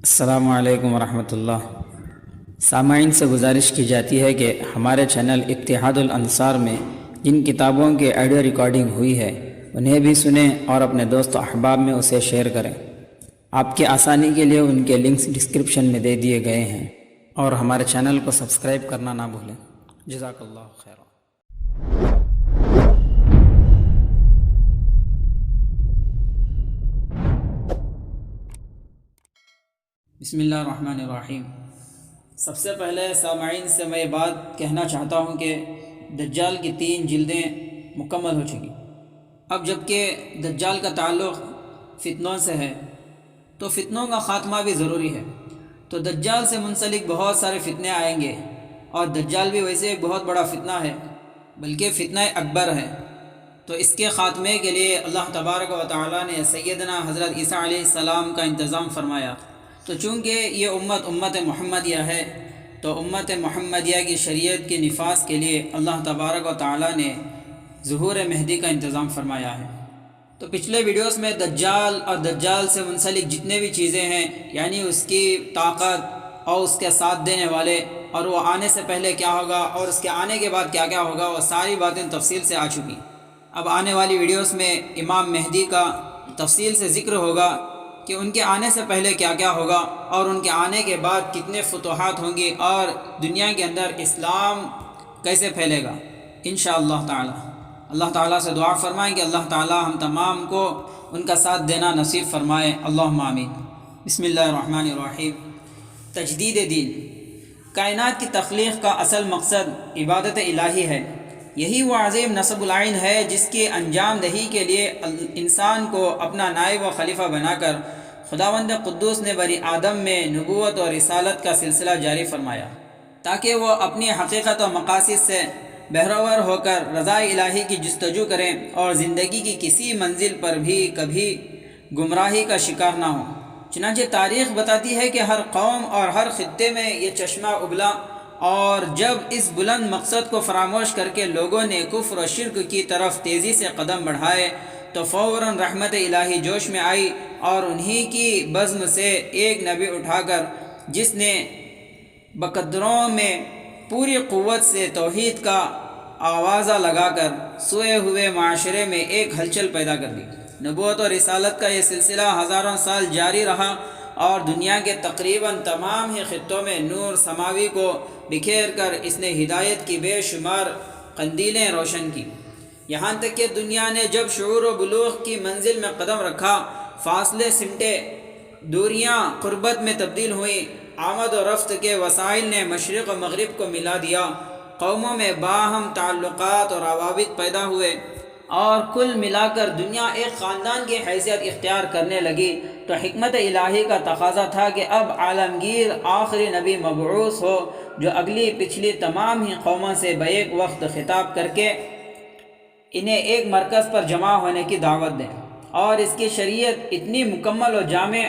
السلام علیکم ورحمۃ اللہ۔ سامعین سے گزارش کی جاتی ہے کہ ہمارے چینل اتحاد الانصار میں جن کتابوں کی آڈیو ریکارڈنگ ہوئی ہے انہیں بھی سنیں اور اپنے دوست و احباب میں اسے شیئر کریں۔ آپ کی آسانی کے لیے ان کے لنکس ڈسکرپشن میں دے دیے گئے ہیں، اور ہمارے چینل کو سبسکرائب کرنا نہ بھولیں۔ جزاک اللہ خیر۔ بسم اللہ الرحمن الرحیم۔ سب سے پہلے سامعین سے میں یہ بات کہنا چاہتا ہوں کہ دجال کی 3 جلدیں مکمل ہو چکی۔ اب جب کہ دجال کا تعلق فتنوں سے ہے تو فتنوں کا خاتمہ بھی ضروری ہے، تو دجال سے منسلک بہت سارے فتنے آئیں گے، اور دجال بھی ویسے ایک بہت بڑا فتنہ ہے، بلکہ فتنہ اکبر ہے۔ تو اس کے خاتمے کے لیے اللہ تبارک و تعالیٰ نے سیدنا حضرت عیسیٰ علیہ السلام کا انتظام فرمایا۔ تو چونکہ یہ امت محمدیہ ہے، تو امت محمدیہ کی شریعت کے نفاذ کے لیے اللہ تبارک و تعالیٰ نے ظہور مہدی کا انتظام فرمایا ہے۔ تو پچھلے ویڈیوز میں دجال اور دجال سے منسلک جتنے بھی چیزیں ہیں، یعنی اس کی طاقت اور اس کے ساتھ دینے والے، اور وہ آنے سے پہلے کیا ہوگا اور اس کے آنے کے بعد کیا کیا ہوگا، وہ ساری باتیں تفصیل سے آ چکی۔ اب آنے والی ویڈیوز میں امام مہدی کا تفصیل سے ذکر ہوگا کہ ان کے آنے سے پہلے کیا کیا ہوگا، اور ان کے آنے کے بعد کتنے فتوحات ہوں گی، اور دنیا کے اندر اسلام کیسے پھیلے گا انشاءاللہ تعالی۔ اللہ تعالیٰ سے دعا فرمائیں کہ اللہ تعالیٰ ہم تمام کو ان کا ساتھ دینا نصیب فرمائے، اللہم آمین۔ بسم اللہ الرحمن الرحیم۔ تجدید دین۔ کائنات کی تخلیق کا اصل مقصد عبادت الہی ہے۔ یہی وہ عظیم نصب العین ہے جس کی انجام دہی کے لیے انسان کو اپنا نائب و خلیفہ بنا کر خداوند قدوس نے بنی آدم میں نبوت اور رسالت کا سلسلہ جاری فرمایا، تاکہ وہ اپنی حقیقت و مقاصد سے بہروور ہو کر رضا الہی کی جستجو کریں، اور زندگی کی کسی منزل پر بھی کبھی گمراہی کا شکار نہ ہوں۔ چنانچہ تاریخ بتاتی ہے کہ ہر قوم اور ہر خطے میں یہ چشمہ ابلا، اور جب اس بلند مقصد کو فراموش کر کے لوگوں نے کفر و شرک کی طرف تیزی سے قدم بڑھائے تو فوراً رحمت الہی جوش میں آئی، اور انہی کی بزم سے ایک نبی اٹھا کر جس نے بقدروں میں پوری قوت سے توحید کا آوازہ لگا کر سوئے ہوئے معاشرے میں ایک ہلچل پیدا کر دی۔ نبوت اور رسالت کا یہ سلسلہ ہزاروں سال جاری رہا، اور دنیا کے تقریباً تمام ہی خطوں میں نور سماوی کو بکھیر کر اس نے ہدایت کی بے شمار قندیلیں روشن کی، یہاں تک کہ دنیا نے جب شعور و بلوغ کی منزل میں قدم رکھا، فاصلے سمٹے، دوریاں قربت میں تبدیل ہوئیں، آمد و رفت کے وسائل نے مشرق و مغرب کو ملا دیا، قوموں میں باہم تعلقات اور روابط پیدا ہوئے، اور کل ملا کر دنیا ایک خاندان کی حیثیت اختیار کرنے لگی، تو حکمت الہی کا تقاضا تھا کہ اب عالمگیر آخری نبی مبعوث ہو، جو اگلی پچھلی تمام ہی قوموں سے بیک وقت خطاب کر کے انہیں ایک مرکز پر جمع ہونے کی دعوت دیں، اور اس کی شریعت اتنی مکمل و جامع،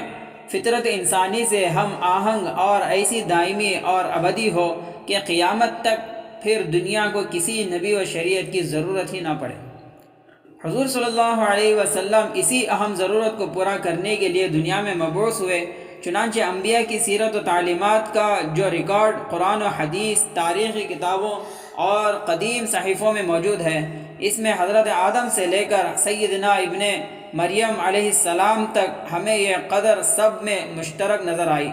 فطرت انسانی سے ہم آہنگ اور ایسی دائمی اور ابدی ہو کہ قیامت تک پھر دنیا کو کسی نبی و شریعت کی ضرورت ہی نہ پڑے۔ حضور صلی اللہ علیہ وسلم اسی اہم ضرورت کو پورا کرنے کے لیے دنیا میں مبعوث ہوئے۔ چنانچہ انبیاء کی سیرت و تعلیمات کا جو ریکارڈ قرآن و حدیث، تاریخی کتابوں اور قدیم صحیفوں میں موجود ہے، اس میں حضرت آدم سے لے کر سیدنا ابن مریم علیہ السلام تک ہمیں یہ قدر سب میں مشترک نظر آئی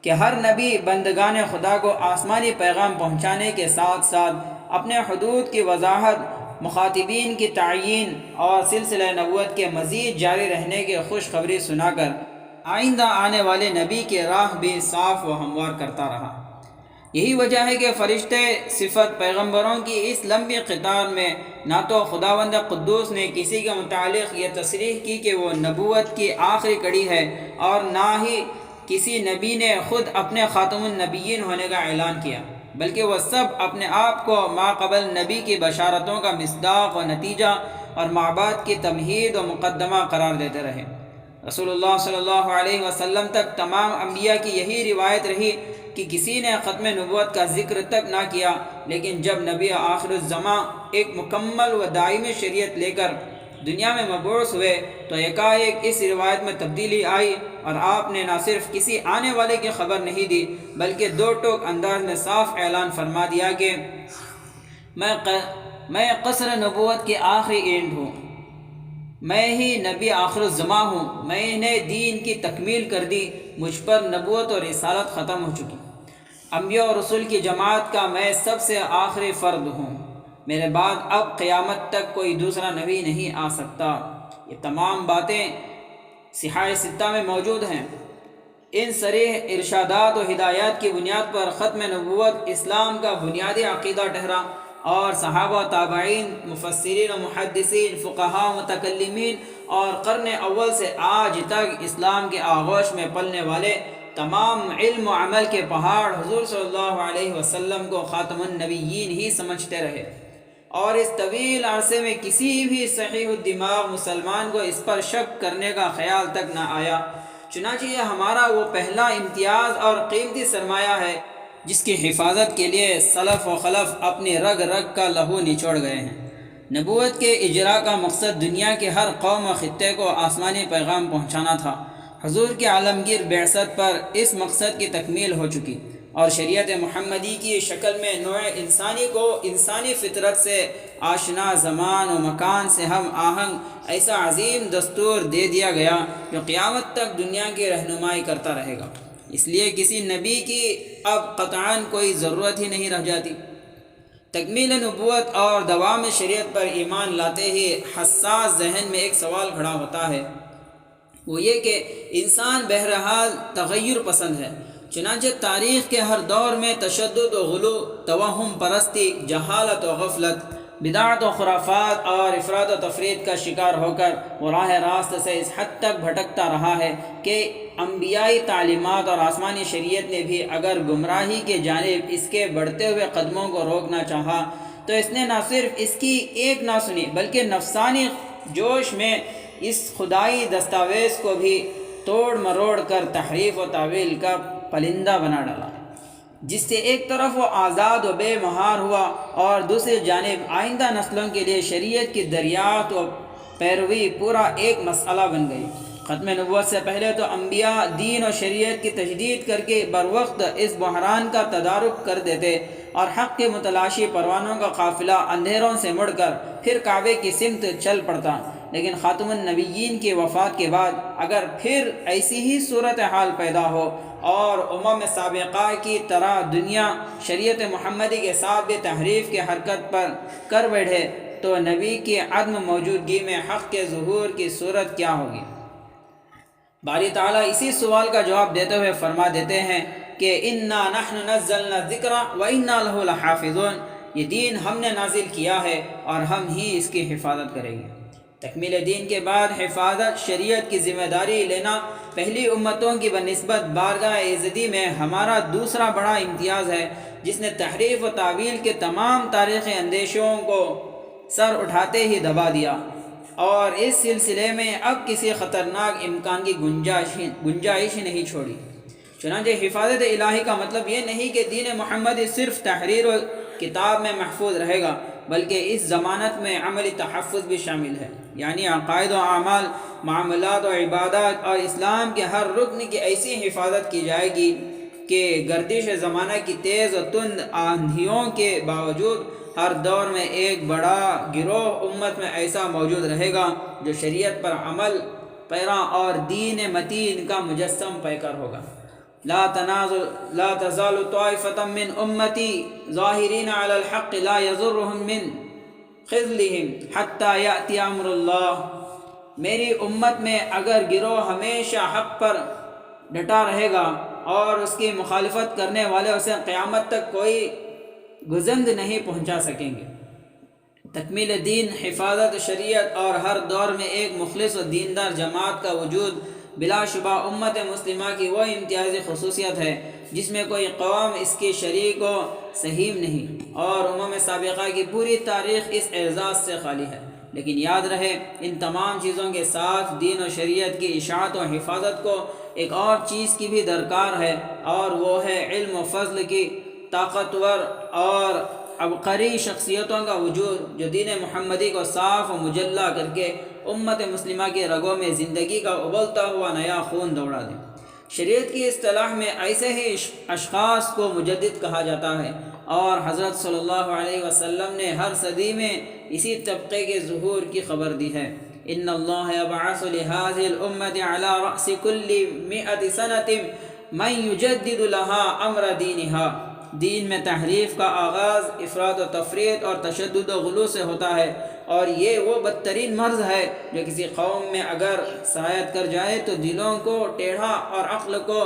کہ ہر نبی بندگان خدا کو آسمانی پیغام پہنچانے کے ساتھ ساتھ اپنے حدود کی وضاحت، مخاطبین کی تعیین اور سلسلہ نبوت کے مزید جاری رہنے کی خوشخبری سنا کر آئندہ آنے والے نبی کی راہ بھی صاف و ہموار کرتا رہا۔ یہی وجہ ہے کہ فرشتے صفت پیغمبروں کی اس لمبی قطار میں نہ تو خداوند قدوس نے کسی کے متعلق یہ تصریح کی کہ وہ نبوت کی آخری کڑی ہے، اور نہ ہی کسی نبی نے خود اپنے خاتم النبیین ہونے کا اعلان کیا، بلکہ وہ سب اپنے آپ کو ما قبل نبی کی بشارتوں کا مصداق و نتیجہ اور مابعد کی تمہید و مقدمہ قرار دیتے رہے۔ رسول اللہ صلی اللہ علیہ وسلم تک تمام انبیاء کی یہی روایت رہی کہ کسی نے ختم نبوت کا ذکر تک نہ کیا، لیکن جب نبی آخر الزماں ایک مکمل و دائمی شریعت لے کر دنیا میں مبعوث ہوئے تو یکایک اس روایت میں تبدیلی آئی اور آپ نے نہ صرف کسی آنے والے کی خبر نہیں دی بلکہ دو ٹوک انداز میں صاف اعلان فرما دیا کہ میں قصر نبوت کی آخری اینٹ ہوں، میں ہی نبی آخر الزماں ہوں، میں نے دین کی تکمیل کر دی، مجھ پر نبوت اور رسالت ختم ہو چکی، انبیاء اور رسول کی جماعت کا میں سب سے آخری فرد ہوں، میرے بعد اب قیامت تک کوئی دوسرا نبی نہیں آ سکتا۔ یہ تمام باتیں صحاح ستہ میں موجود ہیں۔ ان صریح ارشادات و ہدایات کی بنیاد پر ختم نبوت اسلام کا بنیادی عقیدہ ٹھہرا، اور صحابہ، تابعین، مفسرین و محدثین، فقہاء و متکلمین اور قرن اول سے آج تک اسلام کے آغوش میں پلنے والے تمام علم و عمل کے پہاڑ حضور صلی اللہ علیہ وسلم کو خاتم النبیین ہی سمجھتے رہے، اور اس طویل عرصے میں کسی بھی صحیح الدماغ مسلمان کو اس پر شک کرنے کا خیال تک نہ آیا۔ چنانچہ یہ ہمارا وہ پہلا امتیاز اور قیمتی سرمایہ ہے جس کی حفاظت کے لیے سلف و خلف اپنی رگ رگ کا لہو نچوڑ گئے ہیں۔ نبوت کے اجراء کا مقصد دنیا کے ہر قوم و خطے کو آسمانی پیغام پہنچانا تھا۔ حضور کے عالمگیر بعثت پر اس مقصد کی تکمیل ہو چکی، اور شریعت محمدی کی شکل میں نوع انسانی کو انسانی فطرت سے آشنا، زمان و مکان سے ہم آہنگ ایسا عظیم دستور دے دیا گیا جو قیامت تک دنیا کی رہنمائی کرتا رہے گا۔ اس لیے کسی نبی کی اب قطعاً کوئی ضرورت ہی نہیں رہ جاتی۔ تکمیل نبوت اور دوام شریعت پر ایمان لاتے ہی حساس ذہن میں ایک سوال کھڑا ہوتا ہے، وہ یہ کہ انسان بہرحال تغیر پسند ہے، چنانچہ تاریخ کے ہر دور میں تشدد و غلو، توہم پرستی، جہالت و غفلت، بدعت و خرافات اور افراط و تفرید کا شکار ہو کر وہ راہ راست سے اس حد تک بھٹکتا رہا ہے کہ انبیائی تعلیمات اور آسمانی شریعت نے بھی اگر گمراہی کے جانب اس کے بڑھتے ہوئے قدموں کو روکنا چاہا تو اس نے نہ صرف اس کی ایک نہ سنی بلکہ نفسانی جوش میں اس خدائی دستاویز کو بھی توڑ مروڑ کر تحریف و تعویل کا پلندہ بنا ڈالا، جس سے ایک طرف وہ آزاد و بے مہار ہوا اور دوسری جانب آئندہ نسلوں کے لیے شریعت کی دریافت و پیروی پورا ایک مسئلہ بن گئی۔ ختم نبوت سے پہلے تو انبیاء دین و شریعت کی تجدید کر کے بروقت اس بحران کا تدارک کر دیتے، اور حق کے متلاشی پروانوں کا قافلہ اندھیروں سے مڑ کر پھر کعبے کی سمت چل پڑتا، لیکن خاتم النبیین کی وفات کے بعد اگر پھر ایسی ہی صورتحال پیدا ہو اور امم سابقہ کی طرح دنیا شریعت محمدی کے ساتھ بھی تحریف کی حرکت پر کر بیٹھے تو نبی کی عدم موجودگی میں حق کے ظہور کی صورت کیا ہوگی؟ باری تعالیٰ اسی سوال کا جواب دیتے ہوئے فرما دیتے ہیں کہ اِنَّا نَحْنُ نَزَّلْنَا الذِّكْرَ وَإِنَّا لَهُ لَحَافِظُونَ، یہ دین ہم نے نازل کیا ہے اور ہم ہی اس کی حفاظت کریں گے۔ تکمیل دین کے بعد حفاظت شریعت کی ذمہ داری لینا پہلی امتوں کی بنسبت بارگاہ ایزدی میں ہمارا دوسرا بڑا امتیاز ہے، جس نے تحریف و تعویل کے تمام تاریخی اندیشوں کو سر اٹھاتے ہی دبا دیا، اور اس سلسلے میں اب کسی خطرناک امکان کی گنجائش ہی نہیں چھوڑی۔ چنانچہ حفاظت الہی کا مطلب یہ نہیں کہ دین محمدی صرف تحریر و کتاب میں محفوظ رہے گا، بلکہ اس ضمانت میں عملی تحفظ بھی شامل ہے، یعنی عقائد و اعمال، معاملات و عبادات اور اسلام کے ہر رکن کی ایسی حفاظت کی جائے گی کہ گردش زمانہ کی تیز و تند آندھیوں کے باوجود ہر دور میں ایک بڑا گروہ امت میں ایسا موجود رہے گا جو شریعت پر عمل پیرا اور دین متین کا مجسم پیکر ہوگا۔ لا تزال طائفة من امتی ظاہرین علی الحق لا یضرهم من خذلهم حتی یأتی امر اللہ، میری امت میں اگر گروہ ہمیشہ حق پر ڈٹا رہے گا اور اس کی مخالفت کرنے والے اسے قیامت تک کوئی گزند نہیں پہنچا سکیں گے۔ تکمیل دین، حفاظت شریعت اور ہر دور میں ایک مخلص و دیندار جماعت کا وجود بلا شبہ امت مسلمہ کی وہ امتیازی خصوصیت ہے جس میں کوئی قوم اس کی شریک و سہیم نہیں، اور امم سابقہ کی پوری تاریخ اس اعزاز سے خالی ہے۔ لیکن یاد رہے، ان تمام چیزوں کے ساتھ دین و شریعت کی اشاعت و حفاظت کو ایک اور چیز کی بھی درکار ہے، اور وہ ہے علم و فضل کی طاقتور اور عبقری شخصیتوں کا وجود جو دین محمدی کو صاف و مجلہ کر کے امت مسلمہ کے رگوں میں زندگی کا ابلتا ہوا نیا خون دوڑا دیں۔ شریعت کی اصطلاح میں ایسے ہی اشخاص کو مجدد کہا جاتا ہے، اور حضرت صلی اللہ علیہ وسلم نے ہر صدی میں اسی طبقے کے ظہور کی خبر دی ہے۔ ان اللہ یبعث لهذه الامة على رأس كل 100 سنة من یجدد لها امر دینها۔ دین میں تحریف کا آغاز افراط و تفریط اور تشدد و غلو سے ہوتا ہے، اور یہ وہ بدترین مرض ہے جو کسی قوم میں اگر سرایت کر جائے تو دلوں کو ٹیڑھا اور عقل کو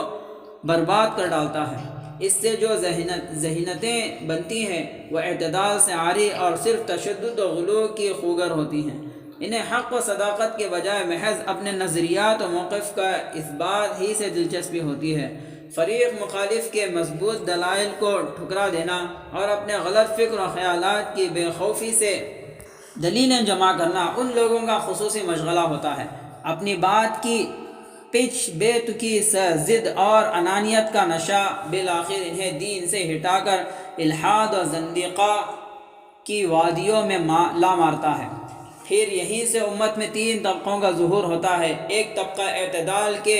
برباد کر ڈالتا ہے۔ اس سے جو ذہنیتیں بنتی ہیں وہ اعتدال سے عاری اور صرف تشدد و غلو کی خوگر ہوتی ہیں۔ انہیں حق و صداقت کے بجائے محض اپنے نظریات و موقف کا اثبات ہی سے دلچسپی ہوتی ہے۔ فریق مخالف کے مضبوط دلائل کو ٹھکرا دینا اور اپنے غلط فکر و خیالات کی بے خوفی سے دلیلیں جمع کرنا ان لوگوں کا خصوصی مشغلہ ہوتا ہے۔ اپنی بات کی پچ، بے تکی ضد اور انانیت کا نشہ بالآخر انہیں دین سے ہٹا کر الحاد و زندقہ کی وادیوں میں لا مارتا ہے۔ پھر یہیں سے امت میں 3 طبقوں کا ظہور ہوتا ہے۔ ایک طبقہ اعتدال کے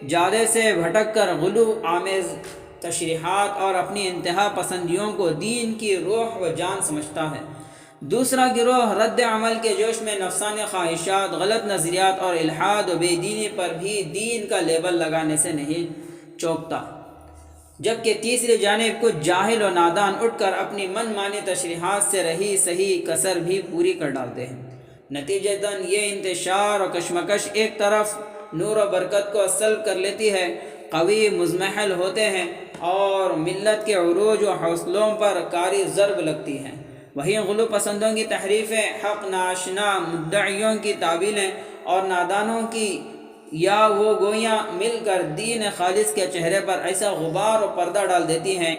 جادے سے بھٹک کر غلو آمیز تشریحات اور اپنی انتہا پسندیوں کو دین کی روح و جان سمجھتا ہے۔ دوسرا گروہ رد عمل کے جوش میں نفسانی خواہشات، غلط نظریات اور الحاد و بے دینی پر بھی دین کا لیبل لگانے سے نہیں چوکتا، جبکہ تیسری جانب کچھ جاہل و نادان اٹھ کر اپنی من مانی تشریحات سے رہی صحیح کسر بھی پوری کر ڈالتے ہیں۔ نتیجتاً یہ انتشار و کشمکش ایک طرف نور و برکت کو سلب کر لیتی ہے، قوی مضمحل ہوتے ہیں اور ملت کے عروج و حوصلوں پر کاری ضرب لگتی ہے۔ وہیں غلو پسندوں کی تحریفیں، حق ناشنا مدعیوں کی تعویلیں اور نادانوں کی یا وہ گویاں مل کر دین خالص کے چہرے پر ایسا غبار و پردہ ڈال دیتی ہیں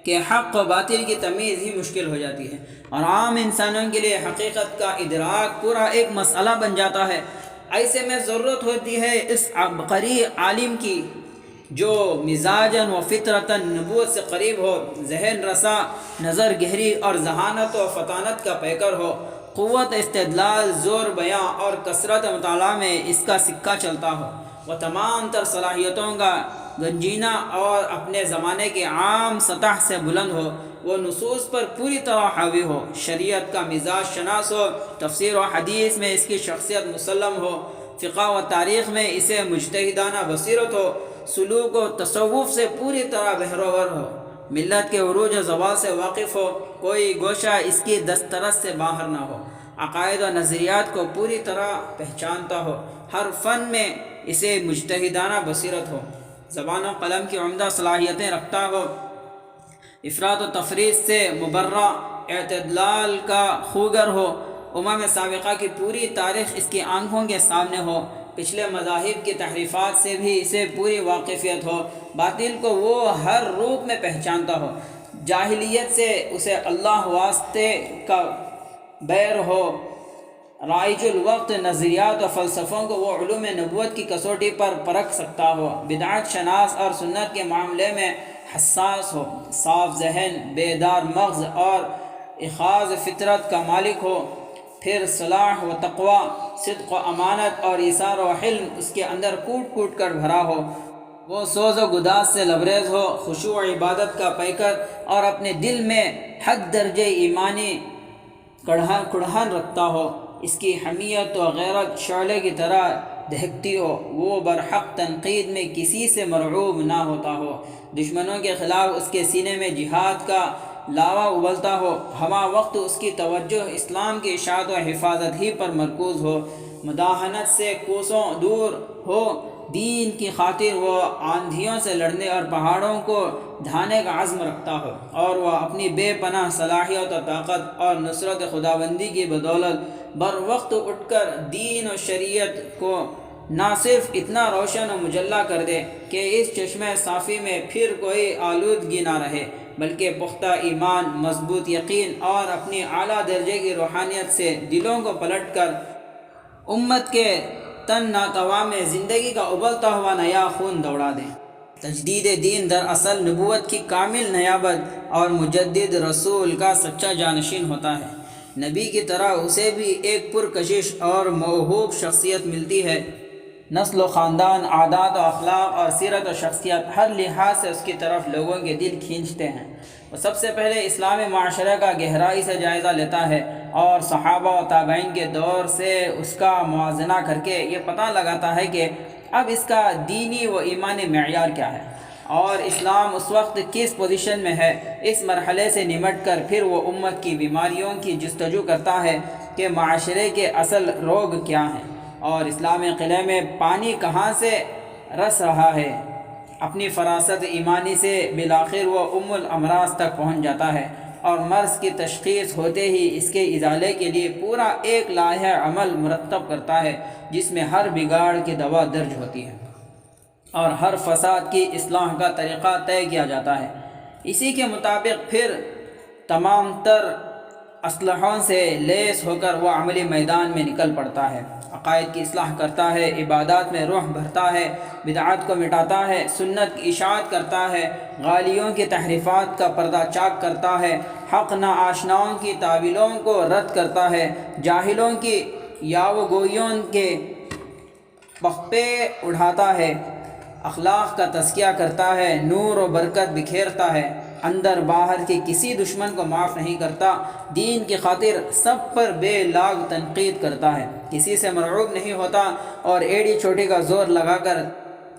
کہ حق و باطل کی تمیز ہی مشکل ہو جاتی ہے، اور عام انسانوں کے لیے حقیقت کا ادراک پورا ایک مسئلہ بن جاتا ہے۔ ایسے میں ضرورت ہوتی ہے اس عبقری عالم کی جو مزاجاً و فطرتاً نبوت سے قریب ہو، ذہن رسا، نظر گہری اور ذہانت و فطانت کا پیکر ہو، قوت استدلال، زور بیاں اور کثرت مطالعہ میں اس کا سکہ چلتا ہو، وہ تمام تر صلاحیتوں کا گنجینہ اور اپنے زمانے کے عام سطح سے بلند ہو، وہ نصوص پر پوری طرح حاوی ہو، شریعت کا مزاج شناس ہو، تفسیر و حدیث میں اس کی شخصیت مسلم ہو، فقہ و تاریخ میں اسے مجتہدانہ بصیرت ہو، سلوک و تصوف سے پوری طرح بہروور ہو، ملت کے عروج و زوال سے واقف ہو، کوئی گوشہ اس کی دسترس سے باہر نہ ہو، عقائد و نظریات کو پوری طرح پہچانتا ہو، ہر فن میں اسے مجتہدانہ بصیرت ہو، زبان و قلم کی عمدہ صلاحیتیں رکھتا ہو، افراط و تفریط سے مبرہ، اعتدال کا خوگر ہو، امم سابقہ کی پوری تاریخ اس کی آنکھوں کے سامنے ہو، پچھلے مذاہب کی تحریفات سے بھی اسے پوری واقفیت ہو، باطل کو وہ ہر روپ میں پہچانتا ہو، جاہلیت سے اسے اللہ واسطے کا بیر ہو، رائج الوقت نظریات و فلسفوں کو وہ علوم نبوت کی کسوٹی پر پرکھ سکتا ہو، بدعت شناس اور سنت کے معاملے میں حساس ہو، صاف ذہن، بیدار مغز اور اخاذ فطرت کا مالک ہو، پھر صلاح و تقوی، صدق و امانت اور ایثار و حلم اس کے اندر کوٹ کوٹ کر بھرا ہو، وہ سوز و گداز سے لبریز ہو، خشوع و عبادت کا پیکر اور اپنے دل میں حد درجے ایمانی کڑھن رکھتا ہو، اس کی حمیت و غیرت شعلے کی طرح دہکتی ہو، وہ برحق تنقید میں کسی سے مرعوب نہ ہوتا ہو، دشمنوں کے خلاف اس کے سینے میں جہاد کا لاوا ابلتا ہو، ہمہ وقت اس کی توجہ اسلام کی اشاعت و حفاظت ہی پر مرکوز ہو، مداہنت سے کوسوں دور ہو، دین کی خاطر وہ آندھیوں سے لڑنے اور پہاڑوں کو ڈھانے کا عزم رکھتا ہو، اور وہ اپنی بے پناہ صلاحیت و طاقت اور نصرت خداوندی کی بدولت بر وقت اٹھ کر دین و شریعت کو نہ صرف اتنا روشن و مجلہ کر دے کہ اس چشمہ صافی میں پھر کوئی آلودگی نہ رہے، بلکہ پختہ ایمان، مضبوط یقین اور اپنی اعلیٰ درجے کی روحانیت سے دلوں کو پلٹ کر امت کے تن ناتواں میں زندگی کا ابلتا ہوا نیا خون دوڑا دیں۔ تجدید دین دراصل نبوت کی کامل نیابت اور مجدد رسول کا سچا جانشین ہوتا ہے۔ نبی کی طرح اسے بھی ایک پرکشش اور موہوب شخصیت ملتی ہے۔ نسل و خاندان، عادات و اخلاق اور سیرت و شخصیت ہر لحاظ سے اس کی طرف لوگوں کے دل کھینچتے ہیں۔ وہ سب سے پہلے اسلامی معاشرے کا گہرائی سے جائزہ لیتا ہے اور صحابہ و تابعین کے دور سے اس کا موازنہ کر کے یہ پتہ لگاتا ہے کہ اب اس کا دینی و ایمانی معیار کیا ہے اور اسلام اس وقت کس پوزیشن میں ہے۔ اس مرحلے سے نمٹ کر پھر وہ امت کی بیماریوں کی جستجو کرتا ہے کہ معاشرے کے اصل روگ کیا ہیں اور اسلامی قلعے میں پانی کہاں سے رس رہا ہے۔ اپنی فراست ایمانی سے بالآخر وہ الامراض تک پہنچ جاتا ہے اور مرض کی تشخیص ہوتے ہی اس کے ازالے کے لیے پورا ایک لائحہ عمل مرتب کرتا ہے جس میں ہر بگاڑ کی دوا درج ہوتی ہے اور ہر فساد کی اصلاح کا طریقہ طے کیا جاتا ہے۔ اسی کے مطابق پھر تمام تر اسلحوں سے لیس ہو کر وہ عملی میدان میں نکل پڑتا ہے، عقائد کی اصلاح کرتا ہے، عبادات میں روح بھرتا ہے، بدعات کو مٹاتا ہے، سنت کی اشاعت کرتا ہے، غالیوں کی تحریفات کا پردہ چاک کرتا ہے، حق ناآشناؤں کی تعویلوں کو رد کرتا ہے، جاہلوں کی یاوگوئیوں کے پخپے اڑاتا ہے، اخلاق کا تزکیہ کرتا ہے، نور و برکت بکھیرتا ہے، اندر باہر کے کسی دشمن کو معاف نہیں کرتا، دین کی خاطر سب پر بے لاگ تنقید کرتا ہے، کسی سے مرعوب نہیں ہوتا اور ایڑی چوٹی کا زور لگا کر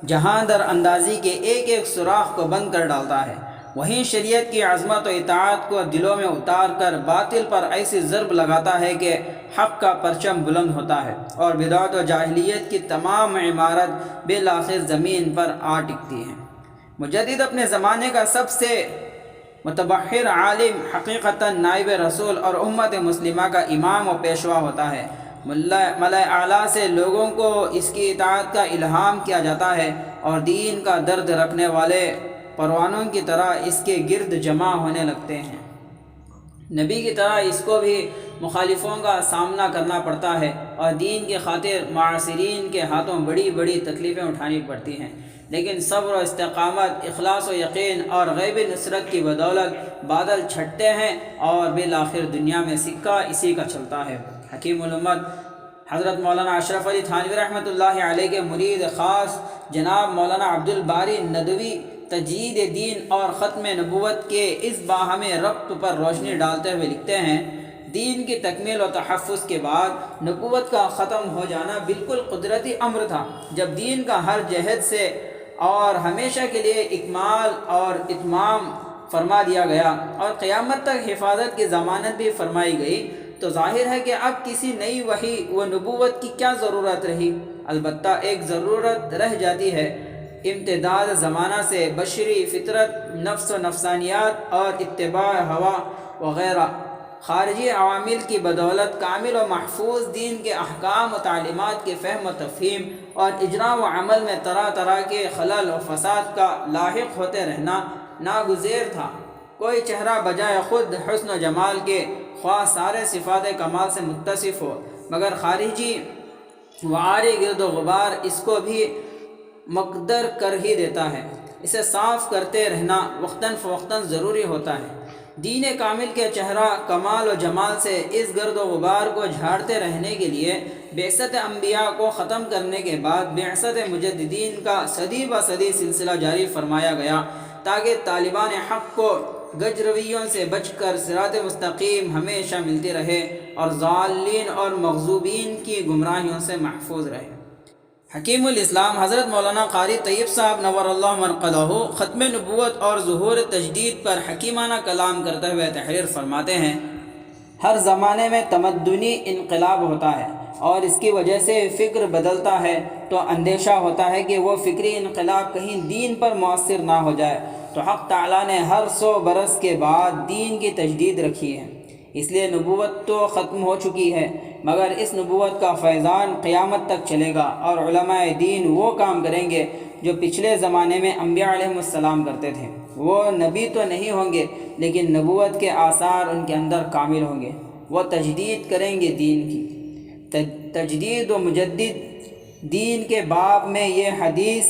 جہاں در اندازی کے ایک ایک سوراخ کو بند کر ڈالتا ہے۔ وہیں شریعت کی عظمت و اطاعت کو دلوں میں اتار کر باطل پر ایسی ضرب لگاتا ہے کہ حق کا پرچم بلند ہوتا ہے اور بدعت و جاہلیت کی تمام عمارت بالآخر زمین پر آ ٹکتی ہے۔ مجدد اپنے زمانے کا سب سے متبحر عالم، حقیقتاً نائب رسول اور امت مسلمہ کا امام و پیشوا ہوتا ہے۔ ملأ اعلیٰ سے لوگوں کو اس کی اطاعت کا الہام کیا جاتا ہے اور دین کا درد رکھنے والے پروانوں کی طرح اس کے گرد جمع ہونے لگتے ہیں۔ نبی کی طرح اس کو بھی مخالفوں کا سامنا کرنا پڑتا ہے اور دین کی خاطر معاصرین کے ہاتھوں بڑی بڑی تکلیفیں اٹھانی پڑتی ہیں، لیکن صبر و استقامت، اخلاص و یقین اور غیبی نصرت کی بدولت بادل چھٹتے ہیں اور بالآخر دنیا میں سکہ اسی کا چلتا ہے۔ حکیم الامت حضرت مولانا اشرف علی تھانوی رحمۃ اللہ علیہ کے مرید خاص جناب مولانا عبدالباری ندوی تجدید دین اور ختم نبوت کے اس باہمی ربط پر روشنی ڈالتے ہوئے لکھتے ہیں، دین کی تکمیل و تحفظ کے بعد نبوت کا ختم ہو جانا بالکل قدرتی امر تھا، جب دین کا ہر جہت سے اور ہمیشہ کے لیے اکمال اور اتمام فرما دیا گیا اور قیامت تک حفاظت کی ضمانت بھی فرمائی گئی، تو ظاہر ہے کہ اب کسی نئی وحی و نبوت کی کیا ضرورت رہی۔ البتہ ایک ضرورت رہ جاتی ہے، امتداد زمانہ سے بشری فطرت، نفس و نفسانیات اور اتباع ہوا وغیرہ خارجی عوامل کی بدولت کامل و محفوظ دین کے احکام و تعلیمات کے فہم و تفہیم اور اجرا و عمل میں طرح طرح کے خلل و فساد کا لاحق ہوتے رہنا ناگزیر تھا۔ کوئی چہرہ بجائے خود حسن و جمال کے، خواہ سارے صفات کمال سے متصف ہو، مگر خارجی وعاری گرد و غبار اس کو بھی مقدر کر ہی دیتا ہے۔ اسے صاف کرتے رہنا وقتاً فوقتاً ضروری ہوتا ہے۔ دین کامل کے چہرہ کمال و جمال سے اس گرد و غبار کو جھاڑتے رہنے کے لیے بعثت انبیاء کو ختم کرنے کے بعد بعثت مجددین کا صدی بہ صدی سلسلہ جاری فرمایا گیا، تاکہ طالبان حق کو گج رویوں سے بچ کر صراط مستقیم ہمیشہ ملتی رہے اور ضالین اور مغضوبین کی گمراہیوں سے محفوظ رہے۔ حکیم الاسلام حضرت مولانا قاری طیب صاحب نور اللہ مرقدہ ختم نبوت اور ظہور تجدید پر حکیمانہ کلام کرتے ہوئے تحریر فرماتے ہیں، ہر زمانے میں تمدنی انقلاب ہوتا ہے اور اس کی وجہ سے فکر بدلتا ہے تو اندیشہ ہوتا ہے کہ وہ فکری انقلاب کہیں دین پر مؤثر نہ ہو جائے، تو حق تعالیٰ نے ہر 100 برس کے بعد دین کی تجدید رکھی ہے۔ اس لیے نبوت تو ختم ہو چکی ہے، مگر اس نبوت کا فیضان قیامت تک چلے گا اور علماء دین وہ کام کریں گے جو پچھلے زمانے میں انبیاء علیہ السلام کرتے تھے۔ وہ نبی تو نہیں ہوں گے، لیکن نبوت کے آثار ان کے اندر کامل ہوں گے۔ وہ تجدید کریں گے دین کی۔ تجدید و مجدد دین کے باب میں یہ حدیث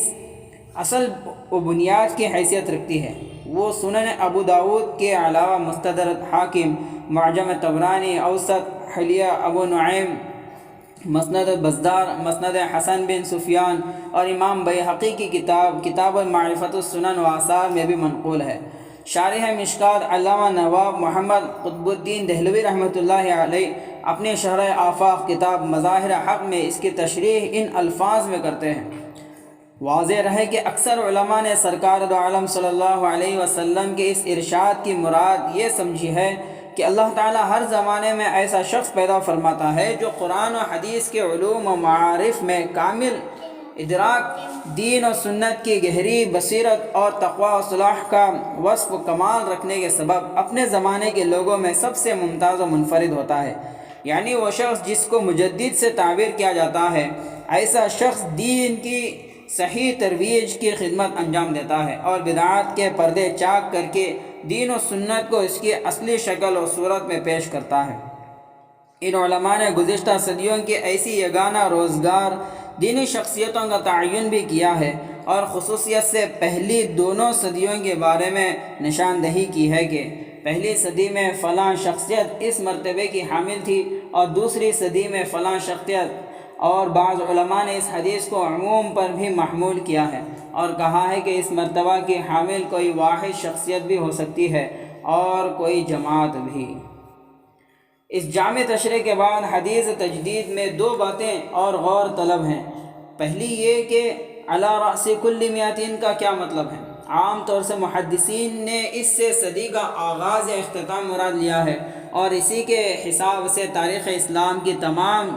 اصل و بنیاد کی حیثیت رکھتی ہے۔ وہ سنن ابو داؤد کے علاوہ مستدرک حاکم، معجم طبرانی اوسط حلیہ ابو نعیم مسند بزدار مسند حسن بن سفیان اور امام بیہقی کی کتاب المعرفۃ السنن و آثار میں بھی منقول ہے۔ شارح مشکات علامہ نواب محمد قطب الدین دہلوی رحمۃ اللہ علیہ اپنے شرح آفاق کتاب مظاہر حق میں اس کی تشریح ان الفاظ میں کرتے ہیں۔ واضح رہے کہ اکثر علماء نے سرکار دو عالم صلی اللہ علیہ وسلم کے اس ارشاد کی مراد یہ سمجھی ہے کہ اللہ تعالیٰ ہر زمانے میں ایسا شخص پیدا فرماتا ہے جو قرآن و حدیث کے علوم و معارف میں کامل ادراک، دین و سنت کی گہری بصیرت اور تقوی و صلاح کا وصف و کمال رکھنے کے سبب اپنے زمانے کے لوگوں میں سب سے ممتاز و منفرد ہوتا ہے۔ یعنی وہ شخص جس کو مجدد سے تعبیر کیا جاتا ہے، ایسا شخص دین کی صحیح ترویج کی خدمت انجام دیتا ہے اور بدعات کے پردے چاک کر کے دین و سنت کو اس کی اصلی شکل و صورت میں پیش کرتا ہے۔ ان علماء نے گزشتہ صدیوں کی ایسی یگانہ روزگار دینی شخصیتوں کا تعین بھی کیا ہے اور خصوصیت سے پہلی دونوں صدیوں کے بارے میں نشاندہی کی ہے کہ پہلی صدی میں فلاں شخصیت اس مرتبے کی حامل تھی اور دوسری صدی میں فلاں شخصیت، اور بعض علماء نے اس حدیث کو عموم پر بھی محمول کیا ہے اور کہا ہے کہ اس مرتبہ کی حامل کوئی واحد شخصیت بھی ہو سکتی ہے اور کوئی جماعت بھی۔ اس جامع تشریح کے بعد حدیث تجدید میں دو باتیں اور غور طلب ہیں۔ پہلی یہ کہ علی رأس کل میاتین کا کیا مطلب ہے۔ عام طور سے محدثین نے اس سے صدی کا آغاز یا اختتام مراد لیا ہے اور اسی کے حساب سے تاریخ اسلام کی تمام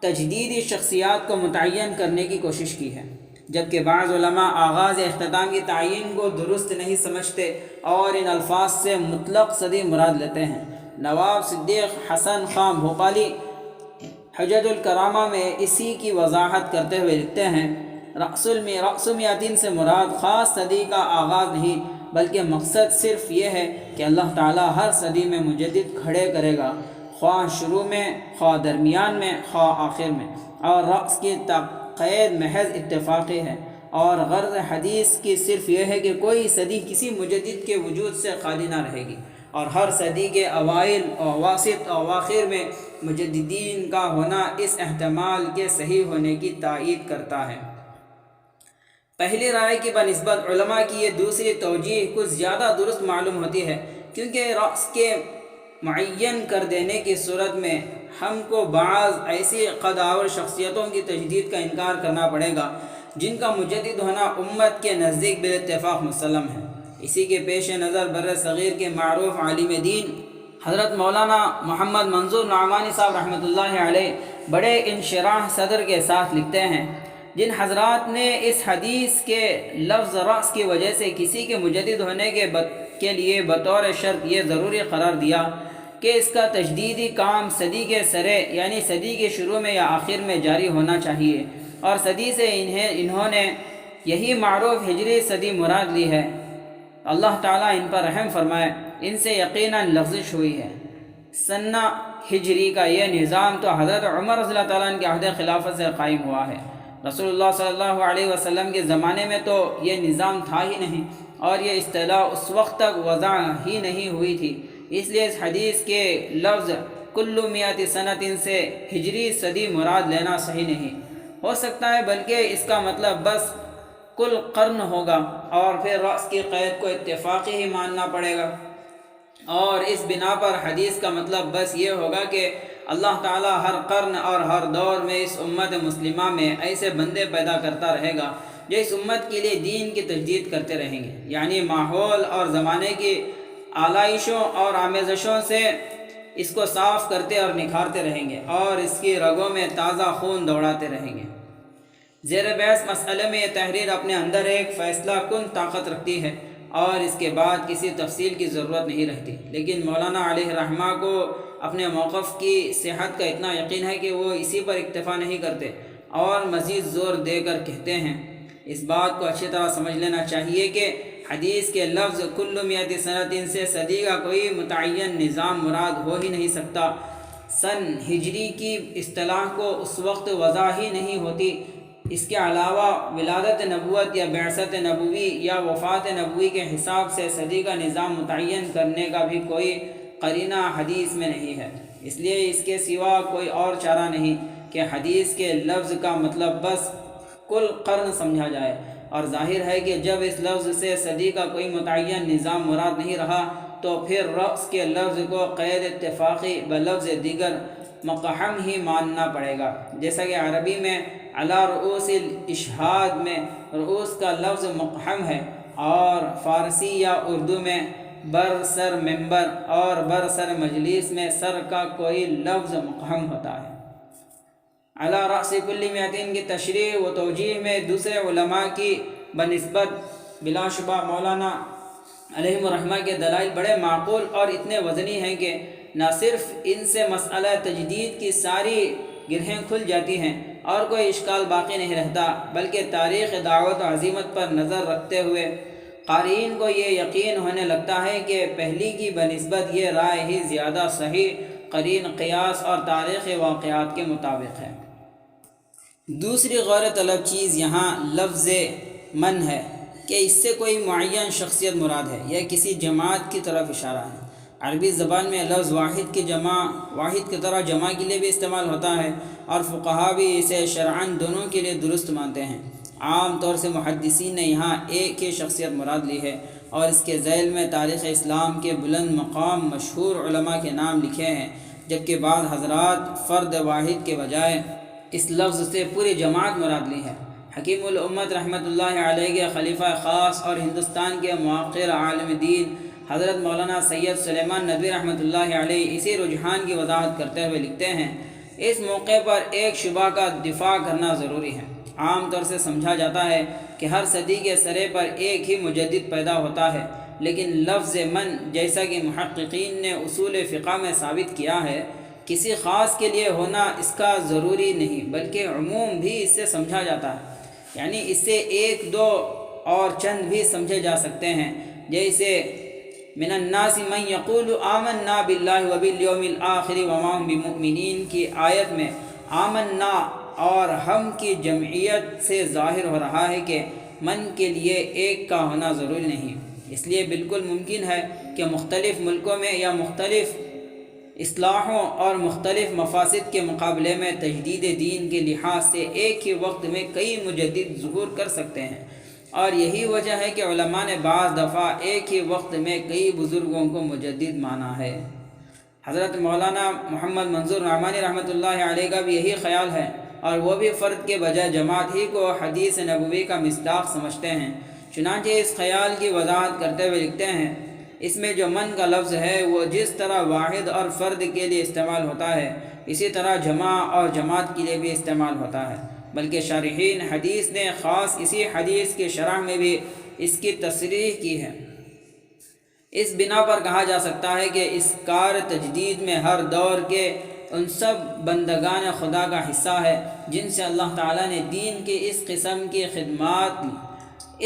تجدیدی شخصیات کو متعین کرنے کی کوشش کی ہے، جبکہ بعض علماء آغاز یا اختتام کی تعین کو درست نہیں سمجھتے اور ان الفاظ سے مطلق صدی مراد لیتے ہیں۔ نواب صدیق حسن خان بھوپالی حجت الکرامہ میں اسی کی وضاحت کرتے ہوئے لکھتے ہیں، رأس میاتین سے مراد خاص صدی کا آغاز نہیں بلکہ مقصد صرف یہ ہے کہ اللہ تعالیٰ ہر صدی میں مجدد کھڑے کرے گا، خواہ شروع میں، خواہ درمیان میں، خواہ آخر میں، اور رأس کی قید محض اتفاقی ہے، اور غرض حدیث کی صرف یہ ہے کہ کوئی صدی کسی مجدد کے وجود سے خالی نہ رہے گی اور ہر صدی کے اوائل اور اواسط اور اواخر میں مجددین کا ہونا اس احتمال کے صحیح ہونے کی تائید کرتا ہے۔ پہلی رائے کی بنسبت علماء کی یہ دوسری توجیہ کچھ زیادہ درست معلوم ہوتی ہے، کیونکہ رأس کے معین کر دینے کی صورت میں ہم کو بعض ایسی قدآور شخصیتوں کی تجدید کا انکار کرنا پڑے گا جن کا مجدد ہونا امت کے نزدیک بالاتفاق مسلم ہے۔ اسی کے پیش نظر بر صغیر کے معروف عالم دین حضرت مولانا محمد منظور نعمانی صاحب رحمۃ اللہ علیہ بڑے انشراح صدر کے ساتھ لکھتے ہیں، جن حضرات نے اس حدیث کے لفظ رأس کی وجہ سے کسی کے مجدد ہونے کے لیے بطور شرط یہ ضروری قرار دیا کہ اس کا تجدیدی کام صدی کے سرے یعنی صدی کے شروع میں یا آخر میں جاری ہونا چاہیے، اور صدی سے انہوں نے یہی معروف ہجری صدی مراد لی ہے۔ اللہ تعالیٰ ان پر رحم فرمائے، ان سے یقیناً لغزش ہوئی ہے۔ سنہ ہجری کا یہ نظام تو حضرت عمر رضی اللہ تعالیٰ عنہ کے عہد خلافت سے قائم ہوا ہے۔ رسول اللہ صلی اللہ علیہ وسلم کے زمانے میں تو یہ نظام تھا ہی نہیں اور یہ اصطلاح اس وقت تک وضع ہی نہیں ہوئی تھی، اس لیے اس حدیث کے لفظ کل میات سنت سے ہجری صدی مراد لینا صحیح نہیں ہو سکتا ہے، بلکہ اس کا مطلب بس کل قرن ہوگا اور پھر رأس کی قید کو اتفاقی ہی ماننا پڑے گا، اور اس بنا پر حدیث کا مطلب بس یہ ہوگا کہ اللہ تعالیٰ ہر قرن اور ہر دور میں اس امت مسلمہ میں ایسے بندے پیدا کرتا رہے گا جو اس امت کے لیے دین کی تجدید کرتے رہیں گے، یعنی ماحول اور زمانے کی آلائشوں اور آمیزشوں سے اس کو صاف کرتے اور نکھارتے رہیں گے اور اس کی رگوں میں تازہ خون دوڑاتے رہیں گے۔ زیر بحث مسئلے میں یہ تحریر اپنے اندر ایک فیصلہ کن طاقت رکھتی ہے اور اس کے بعد کسی تفصیل کی ضرورت نہیں رہتی، لیکن مولانا علیہ رحمہ کو اپنے موقف کی صحت کا اتنا یقین ہے کہ وہ اسی پر اکتفا نہیں کرتے اور مزید زور دے کر کہتے ہیں، اس بات کو اچھی طرح سمجھ لینا چاہیے کہ حدیث کے لفظ کل میات سنت سے صدی کا کوئی متعین نظام مراد ہو ہی نہیں سکتا۔ سن ہجری کی اصطلاح کو اس وقت وضع ہی نہیں ہوتی، اس کے علاوہ ولادت نبوت یا بعثت نبوی یا وفات نبوی کے حساب سے صدی کا نظام متعین کرنے کا بھی کوئی قرینہ حدیث میں نہیں ہے، اس لیے اس کے سوا کوئی اور چارہ نہیں کہ حدیث کے لفظ کا مطلب بس کل قرن سمجھا جائے، اور ظاہر ہے کہ جب اس لفظ سے صدی کا کوئی متعین نظام مراد نہیں رہا تو پھر رأس کے لفظ کو غیر اتفاقی بلفظ دیگر مقحم ہی ماننا پڑے گا، جیسا کہ عربی میں علی رؤوس الاشہاد میں رؤوس کا لفظ مقحم ہے، اور فارسی یا اردو میں بر سر ممبر اور بر سر مجلس میں سر کا کوئی لفظ مقحم ہوتا ہے۔ علی رأس کل میتین کی تشریح و توجیہ میں دوسرے علماء کی بنسبت بلا شبہ مولانا علیہ الرحمہ کے دلائل بڑے معقول اور اتنے وزنی ہیں کہ نہ صرف ان سے مسئلہ تجدید کی ساری گرہیں کھل جاتی ہیں اور کوئی اشکال باقی نہیں رہتا، بلکہ تاریخ دعوت و عزیمت پر نظر رکھتے ہوئے قارئین کو یہ یقین ہونے لگتا ہے کہ پہلی کی بنسبت یہ رائے ہی زیادہ صحیح قرین قیاس اور تاریخ واقعات کے مطابق ہے۔ دوسری غور طلب چیز یہاں لفظ من ہے کہ اس سے کوئی معین شخصیت مراد ہے یا کسی جماعت کی طرف اشارہ ہے۔ عربی زبان میں لفظ واحد کی طرح جمع کے لیے بھی استعمال ہوتا ہے، اور فقہا بھی اسے شرعاً دونوں کے لیے درست مانتے ہیں۔ عام طور سے محدثین نے یہاں ایک ہی شخصیت مراد لی ہے، اور اس کے ذیل میں تاریخ اسلام کے بلند مقام مشہور علماء کے نام لکھے ہیں، جبکہ بعض حضرات فرد واحد کے بجائے اس لفظ سے پوری جماعت مراد لی ہے۔ حکیم الامت رحمۃ اللہ علیہ کے خلیفہ خاص اور ہندوستان کے موقر عالم دین حضرت مولانا سید سلیمان ندوی رحمۃ اللہ علیہ اسی رجحان کی وضاحت کرتے ہوئے لکھتے ہیں، اس موقع پر ایک شبہ کا دفاع کرنا ضروری ہے۔ عام طور سے سمجھا جاتا ہے کہ ہر صدی کے سرے پر ایک ہی مجدد پیدا ہوتا ہے، لیکن لفظ من جیسا کہ محققین نے اصول فقہ میں ثابت کیا ہے، کسی خاص کے لیے ہونا اس کا ضروری نہیں، بلکہ عموم بھی اس سے سمجھا جاتا ہے، یعنی اس سے ایک دو اور چند بھی سمجھے جا سکتے ہیں، جیسے من الناس من یقول آمنا باللہ وبالیوم الآخر وما ہم بمؤمنین کی آیت میں آمنا اور ہم کی جمعیت سے ظاہر ہو رہا ہے کہ من کے لیے ایک کا ہونا ضروری نہیں۔ اس لیے بالکل ممکن ہے کہ مختلف ملکوں میں یا مختلف اصلاحوں اور مختلف مفاسد کے مقابلے میں تجدید دین کے لحاظ سے ایک ہی وقت میں کئی مجدد ظہور کر سکتے ہیں، اور یہی وجہ ہے کہ علماء نے بعض دفعہ ایک ہی وقت میں کئی بزرگوں کو مجدد مانا ہے۔ حضرت مولانا محمد منظور نعمانی رحمۃ اللہ علیہ کا بھی یہی خیال ہے، اور وہ بھی فرد کے بجائے جماعت ہی کو حدیث نبوی کا مصداق سمجھتے ہیں۔ چنانچہ اس خیال کی وضاحت کرتے ہوئے لکھتے ہیں، اس میں جو من کا لفظ ہے وہ جس طرح واحد اور فرد کے لیے استعمال ہوتا ہے، اسی طرح جمع اور جماعت کے لیے بھی استعمال ہوتا ہے، بلکہ شارحین حدیث نے خاص اسی حدیث کی شرح میں بھی اس کی تصریح کی ہے۔ اس بنا پر کہا جا سکتا ہے کہ اس کار تجدید میں ہر دور کے ان سب بندگان خدا کا حصہ ہے جن سے اللہ تعالیٰ نے دین کی اس قسم کی خدمات لی۔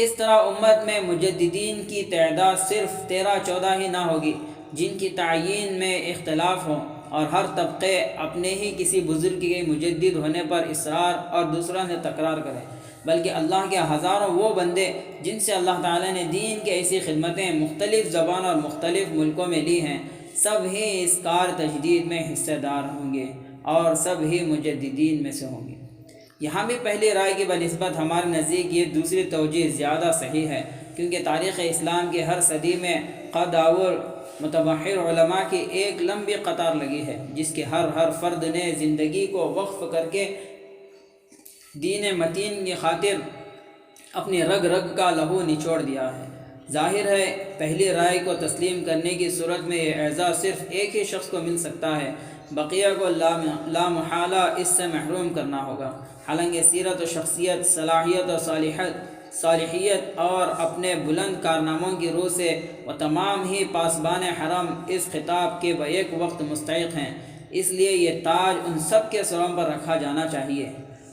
اس طرح امت میں مجددین کی تعداد صرف 13-14 ہی نہ ہوگی جن کی تعیین میں اختلاف ہو، اور ہر طبقے اپنے ہی کسی بزرگ کے مجدد ہونے پر اصرار اور دوسروں سے تکرار کرے، بلکہ اللہ کے ہزاروں وہ بندے جن سے اللہ تعالیٰ نے دین کی ایسی خدمتیں مختلف زبان اور مختلف ملکوں میں لی ہیں، سب ہی اس کار تجدید میں حصہ دار ہوں گے اور سب ہی مجددین میں سے ہوں گے۔ یہاں بھی پہلی رائے کی بنسبت ہمارے نزدیک یہ دوسری توجہ زیادہ صحیح ہے، کیونکہ تاریخ اسلام کے ہر صدی میں قداور متبحر علماء کی ایک لمبی قطار لگی ہے، جس کے ہر فرد نے زندگی کو وقف کر کے دین متین کی خاطر اپنی رگ رگ کا لہو نچوڑ دیا ہے۔ ظاہر ہے پہلی رائے کو تسلیم کرنے کی صورت میں یہ اعزاز صرف ایک ہی شخص کو مل سکتا ہے، بقیہ کو لا محالہ اس سے محروم کرنا ہوگا، حالانکہ سیرت و شخصیت، صلاحیت و صالحیت اور اپنے بلند کارناموں کی روح سے وہ تمام ہی پاسبان حرم اس خطاب کے بیک وقت مستحق ہیں، اس لیے یہ تاج ان سب کے سروں پر رکھا جانا چاہیے۔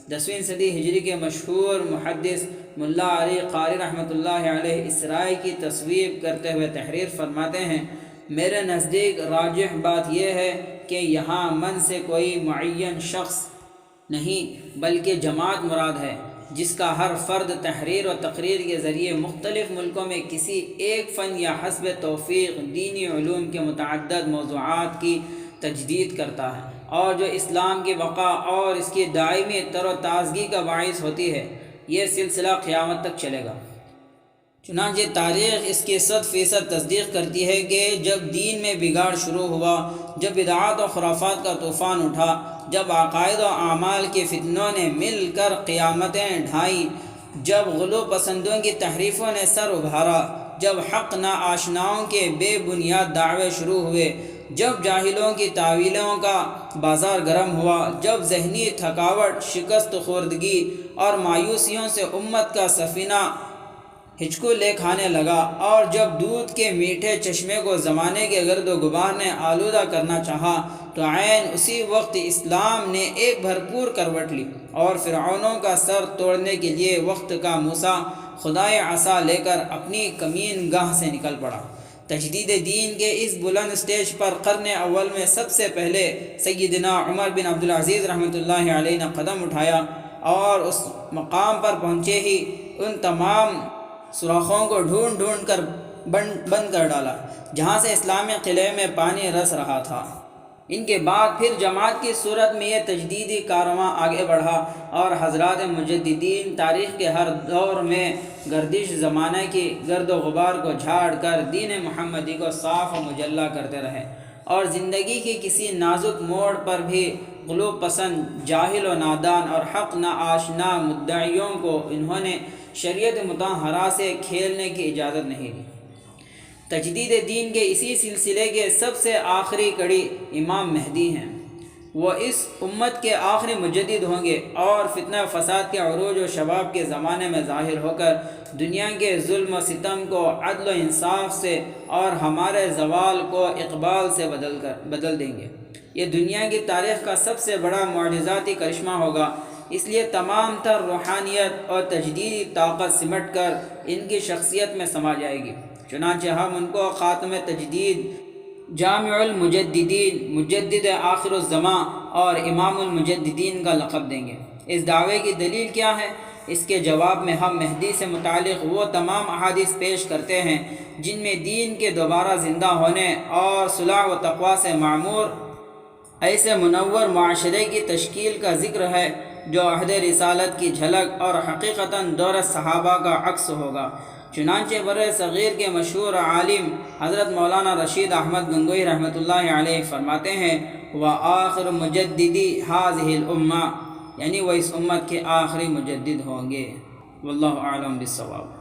10ویں صدی ہجری کے مشہور محدث ملا علی قاری رحمۃ اللہ علیہ اس رائے کی تصویب کرتے ہوئے تحریر فرماتے ہیں، میرے نزدیک راجح بات یہ ہے کہ یہاں من سے کوئی معین شخص نہیں بلکہ جماعت مراد ہے، جس کا ہر فرد تحریر و تقریر کے ذریعے مختلف ملکوں میں کسی ایک فن یا حسب توفیق دینی علوم کے متعدد موضوعات کی تجدید کرتا ہے، اور جو اسلام کی بقا اور اس کی دائمی تر و تازگی کا باعث ہوتی ہے۔ یہ سلسلہ قیامت تک چلے گا۔ چنانچہ تاریخ اس کی 100% تصدیق کرتی ہے کہ جب دین میں بگاڑ شروع ہوا، جب بدعات و خرافات کا طوفان اٹھا، جب عقائد و اعمال کے فتنوں نے مل کر قیامتیں ڈھائیں، جب غلو پسندوں کی تحریفوں نے سر ابھارا، جب حق نا آشناؤں کے بے بنیاد دعوے شروع ہوئے، جب جاہلوں کی تعویلوں کا بازار گرم ہوا، جب ذہنی تھکاوٹ، شکست خوردگی اور مایوسیوں سے امت کا سفینہ ہچکو لے کھانے لگا، اور جب دودھ کے میٹھے چشمے کو زمانے کے گرد و غبار نے آلودہ کرنا چاہا، تو عین اسی وقت اسلام نے ایک بھرپور کروٹ لی، اور فرعونوں کا سر توڑنے کے لیے وقت کا موسیٰ خدائے عصا لے کر اپنی کمین گاہ سے نکل پڑا۔ تجدید دین کے اس بلند سٹیج پر قرن اول میں سب سے پہلے سیدنا عمر بن عبدالعزیز رحمۃ اللہ علیہ نے قدم اٹھایا، اور اس مقام پر پہنچے ہی ان تمام سوراخوں کو ڈھونڈ کر بند کر ڈالا جہاں سے اسلامی قلعے میں پانی رس رہا تھا۔ ان کے بعد پھر جماعت کی صورت میں یہ تجدیدی کارواں آگے بڑھا، اور حضرات مجددین تاریخ کے ہر دور میں گردش زمانہ کی گرد و غبار کو جھاڑ کر دین محمدی کو صاف و مجلہ کرتے رہے، اور زندگی کے کسی نازک موڑ پر بھی غلو پسند، جاہل و نادان اور حق نا آشنا مدعیوں کو انہوں نے شریعت مطہرہ سے کھیلنے کی اجازت نہیں دی۔ تجدید دین کے اسی سلسلے کے سب سے آخری کڑی امام مہدی ہیں۔ وہ اس امت کے آخری مجدد ہوں گے، اور فتنہ فساد کے عروج و شباب کے زمانے میں ظاہر ہو کر دنیا کے ظلم و ستم کو عدل و انصاف سے اور ہمارے زوال کو اقبال سے بدل دیں گے۔ یہ دنیا کی تاریخ کا سب سے بڑا معجزاتی کرشمہ ہوگا، اس لیے تمام تر روحانیت اور تجدیدی طاقت سمٹ کر ان کی شخصیت میں سما جائے گی۔ چنانچہ ہم ان کو خاتم تجدید، جامع المجددین، مجدد آخر الزماں اور امام المجددین کا لقب دیں گے۔ اس دعوے کی دلیل کیا ہے؟ اس کے جواب میں ہم مہدی سے متعلق وہ تمام احادیث پیش کرتے ہیں جن میں دین کے دوبارہ زندہ ہونے اور صلح و تقویٰ سے معمور ایسے منور معاشرے کی تشکیل کا ذکر ہے جو عہد رسالت کی جھلک اور حقیقتاً دور صحابہ کا عکس ہوگا۔ چنانچہ بر صغیر کے مشہور عالم حضرت مولانا رشید احمد گنگوئی رحمۃ اللہ علیہ فرماتے ہیں، وآخر مجددی ہذہ الامہ، یعنی وہ اس امت کے آخری مجدد ہوں گے۔ واللہ اعلم بالصواب۔